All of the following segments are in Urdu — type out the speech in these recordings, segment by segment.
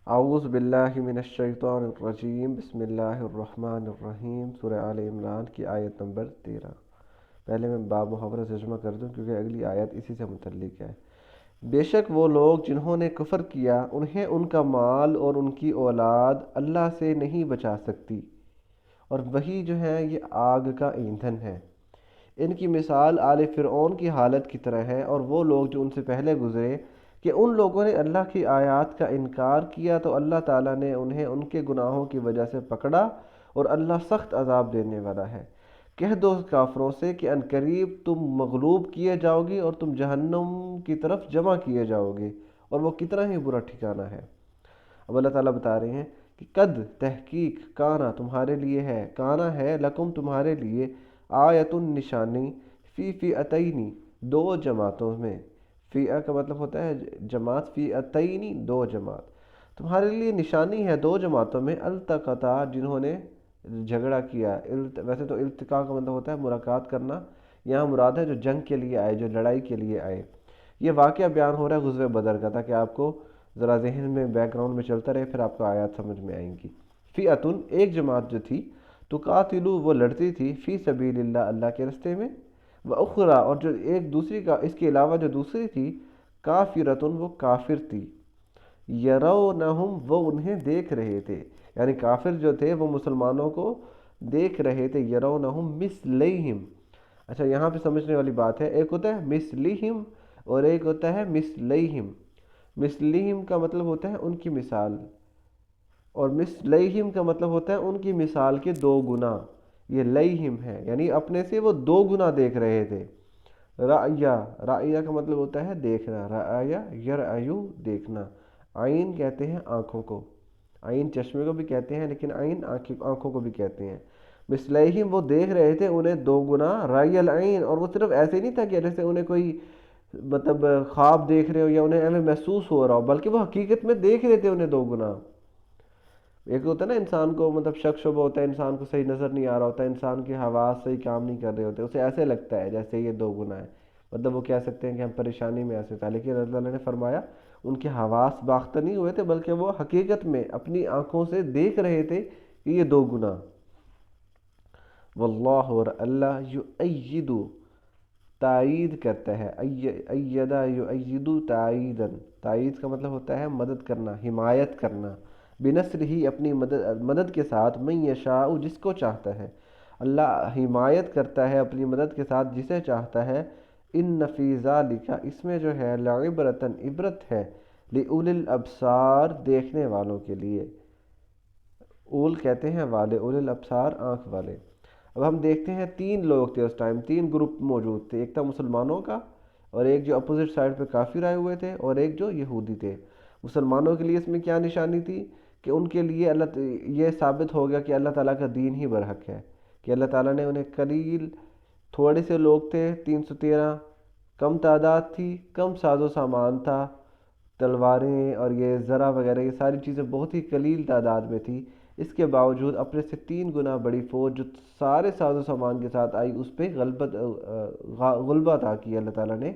اعوذ باللہ من الشیطان الرجیم، بسم اللہ الرحمن الرحیم۔ سورہ آل عمران کی آیت نمبر 13۔ پہلے میں باب محاورہ ترجمہ کر دوں کیونکہ اگلی آیت اسی سے متعلق ہے۔ بے شک وہ لوگ جنہوں نے کفر کیا، انہیں ان کا مال اور ان کی اولاد اللہ سے نہیں بچا سکتی، اور وہی جو ہے یہ آگ کا ایندھن ہے۔ ان کی مثال آل فرعون کی حالت کی طرح ہے، اور وہ لوگ جو ان سے پہلے گزرے، کہ ان لوگوں نے اللہ کی آیات کا انکار کیا تو اللہ تعالیٰ نے انہیں ان کے گناہوں کی وجہ سے پکڑا، اور اللہ سخت عذاب دینے والا ہے۔ کہہ دو کافروں سے کہ ان قریب تم مغلوب کیے جاؤ گی اور تم جہنم کی طرف جمع کیے جاؤ گے، اور وہ کتنا ہی برا ٹھکانہ ہے۔ اب اللہ تعالیٰ بتا رہے ہیں کہ قد تحقیق کانا تمہارے لیے ہے، کانا ہے لکم تمہارے لیے، آیت نشانی، فی فئتین دو جماعتوں میں۔ فئہ کا مطلب ہوتا ہے جماعت، فئتین دو جماعت، تمہارے لیے نشانی ہے دو جماعتوں میں، التقطا جنہوں نے جھگڑا کیا۔ ویسے تو التقاء کا مطلب ہوتا ہے ملاقات کرنا، یہاں مراد ہے جو جنگ کے لیے آئے، جو لڑائی کے لیے آئے۔ یہ واقعہ بیان ہو رہا ہے غزوہ بدر کا، تاکہ آپ کو ذرا ذہن میں بیک گراؤنڈ میں چلتا رہے، پھر آپ کو آیات سمجھ میں آئیں گی۔ فئتن ایک جماعت جو تھی، تقاتلو وہ لڑتی تھی، فی سبیل اللہ اللہ کے رستے میں، و اخرى اور جو ایک دوسری کا اس کے علاوہ جو دوسری تھی، کافرتن وہ کافر تھی، یرونہم وہ انہیں دیکھ رہے تھے، یعنی کافر جو تھے وہ مسلمانوں کو دیکھ رہے تھے، یرونہم مثلیہم۔ اچھا یہاں پہ سمجھنے والی بات ہے، ایک ہوتا ہے مثلیہم اور ایک ہوتا ہے مثلیہم۔ مثلیہم کا مطلب ہوتا ہے ان کی مثال، اور مثلیہم کا مطلب ہوتا ہے ان کی مثال کے دو گنا۔ یہ لیہم ہے، یعنی اپنے سے وہ دو گنا دیکھ رہے تھے۔ رأیا، رأیا کا مطلب ہوتا ہے دیکھنا، رأیا یرأیو دیکھنا۔ عین کہتے ہیں آنکھوں کو، عین چشمے کو بھی کہتے ہیں، لیکن عین آنکھوں کو بھی کہتے ہیں۔ مثلیہم وہ دیکھ رہے تھے انہیں دو گنا، رأی العین، اور وہ صرف ایسے نہیں تھا کہ جیسے انہیں کوئی مطلب خواب دیکھ رہے ہو یا انہیں ایویں محسوس ہو رہا ہو، بلکہ وہ حقیقت میں دیکھ رہے تھے انہیں دو گنا۔ ایک ہوتا ہے نا انسان کو مطلب شک شبہ ہوتا ہے، انسان کو صحیح نظر نہیں آ رہا ہوتا ہے، انسان کے حواس صحیح کام نہیں کر رہے ہوتے، اسے ایسے لگتا ہے جیسے یہ دو گنا ہے، مطلب وہ کہہ سکتے ہیں کہ ہم پریشانی میں ایسے تھا، لیکن اللہ تعالیٰ نے فرمایا ان کے حواس باختہ نہیں ہوئے تھے، بلکہ وہ حقیقت میں اپنی آنکھوں سے دیکھ رہے تھے کہ یہ دو گنا۔ واللہ اور اللہ یؤید تائید کرتا ہے، ایدہ یؤید تائیدن، تائید کا مطلب ہوتا ہے مدد کرنا، حمایت کرنا، بنصر ہی اپنی مدد کے ساتھ، من یشاء جس کو چاہتا ہے، اللہ حمایت کرتا ہے اپنی مدد کے ساتھ جسے چاہتا ہے۔ ان فی ذالک اس میں جو ہے لعبرۃ عبرت ہے، لأولی الابصار دیکھنے والوں کے لیے۔ اول کہتے ہیں والے، اولی الابصار آنکھ والے۔ اب ہم دیکھتے ہیں تین لوگ تھے اس ٹائم، تین گروپ موجود تھے، ایک تھا مسلمانوں کا، اور ایک جو اپوزٹ سائڈ پہ کافر آئے ہوئے تھے، اور ایک جو یہودی تھے۔ مسلمانوں کے لیے اس میں کیا نشانی تھی کہ ان کے لیے یہ ثابت ہو گیا کہ اللہ تعالیٰ کا دین ہی برحق ہے، کہ اللہ تعالیٰ نے انہیں قلیل، تھوڑے سے لوگ تھے 313، کم تعداد تھی، کم ساز و سامان تھا، تلواریں اور یہ زرہ وغیرہ یہ ساری چیزیں بہت ہی قلیل تعداد میں تھی، اس کے باوجود اپنے سے 3 گنا بڑی فوج جو سارے ساز و سامان کے ساتھ آئی، اس پہ غلبہ عطا کیا اللہ تعالیٰ نے۔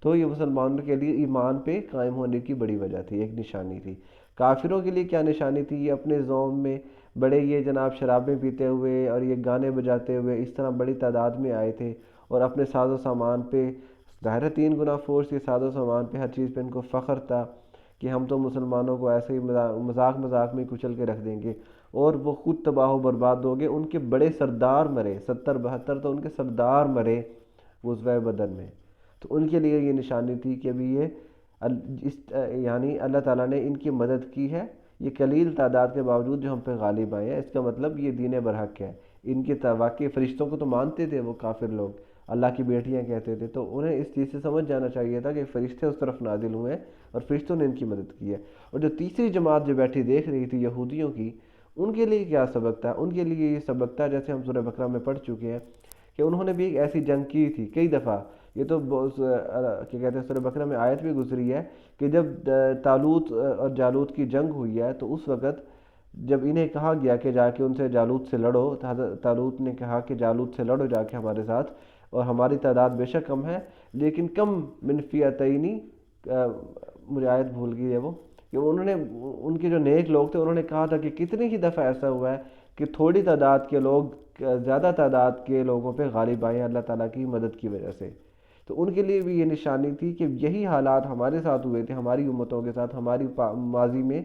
تو یہ مسلمانوں کے لیے ایمان پہ قائم ہونے کی بڑی وجہ تھی، ایک نشانی تھی۔ کافروں کے لیے کیا نشانی تھی؟ یہ اپنے زوم میں بڑے یہ جناب شرابیں پیتے ہوئے اور یہ گانے بجاتے ہوئے اس طرح بڑی تعداد میں آئے تھے، اور اپنے ساز و سامان پہ، ظاہر ہے 3 گنا فورس کے ساز و سامان پہ، ہر چیز پہ ان کو فخر تھا کہ ہم تو مسلمانوں کو ایسے ہی مذاق مذاق میں کچل کے رکھ دیں گے، اور وہ خود تباہ و برباد ہو گئے۔ ان کے بڑے سردار مرے، 70 72 تو ان کے سردار مرے غزوہ بدر میں۔ تو ان کے لیے یہ نشانی تھی کہ ابھی یہ یعنی اللہ تعالیٰ نے ان کی مدد کی ہے، یہ قلیل تعداد کے باوجود جو ہم پہ غالب آئے ہیں، اس کا مطلب یہ دین برحق ہے۔ ان کے واقعی فرشتوں کو تو مانتے تھے وہ کافر لوگ، اللہ کی بیٹیاں کہتے تھے، تو انہیں اس چیز سے سمجھ جانا چاہیے تھا کہ فرشتے اس طرف نازل ہوئے ہیں اور فرشتوں نے ان کی مدد کی ہے۔ اور جو تیسری جماعت جو بیٹھی دیکھ رہی تھی یہودیوں کی، ان کے لیے کیا سبق تھا؟ ان کے لیے یہ سبق تھا، جیسے ہم سورہ بقرہ میں پڑھ چکے ہیں، کہ انہوں نے بھی ایک ایسی جنگ کی تھی کئی دفعہ۔ یہ تو کیا کہتے ہیں سورہ بقرہ میں آیت بھی گزری ہے کہ جب طالوت اور جالوت کی جنگ ہوئی ہے، تو اس وقت جب انہیں کہا گیا کہ جا کے ان سے جالوت سے لڑو، تو حضرت طالوت نے کہا کہ جالوت سے لڑو جا کے ہمارے ساتھ، اور ہماری تعداد بے شک کم ہے لیکن کم من فئتین، مجھے آیت بھول گئی ہے وہ، کہ انہوں نے ان کے جو نیک لوگ تھے انہوں نے کہا تھا کہ کتنی ہی دفعہ ایسا ہوا ہے کہ تھوڑی تعداد کے لوگ زیادہ تعداد کے لوگوں پہ غالب آئے اللہ تعالیٰ کی مدد کی وجہ سے. تو ان کے لیے بھی یہ نشانی تھی کہ یہی حالات ہمارے ساتھ ہوئے تھے، ہماری امتوں کے ساتھ، ہماری ماضی میں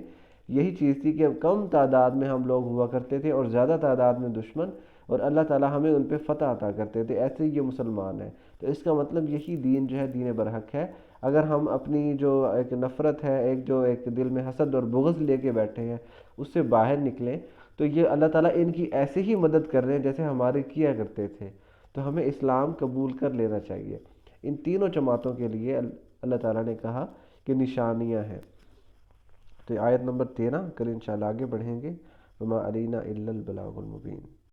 یہی چیز تھی کہ کم تعداد میں ہم لوگ ہوا کرتے تھے اور زیادہ تعداد میں دشمن، اور اللہ تعالیٰ ہمیں ان پہ فتح عطا کرتے تھے. ایسے ہی یہ مسلمان ہیں. تو اس کا مطلب یہی دین جو ہے دین برحق ہے. اگر ہم اپنی جو ایک نفرت ہے، ایک دل میں حسد اور بغض لے کے بیٹھے ہیں، اس سے باہر نکلیں تو یہ اللہ تعالیٰ ان کی ایسے ہی مدد کر رہے ہیں جیسے ہمارے کیا کرتے تھے. تو ہمیں اسلام قبول کر لینا چاہیے. ان تینوں جماعتوں کے لیے اللہ تعالیٰ نے کہا کہ نشانیاں ہیں. تو آیت نمبر 13 کل انشاءاللہ آگے بڑھیں گے. وما علینا الا البلاغ المبین.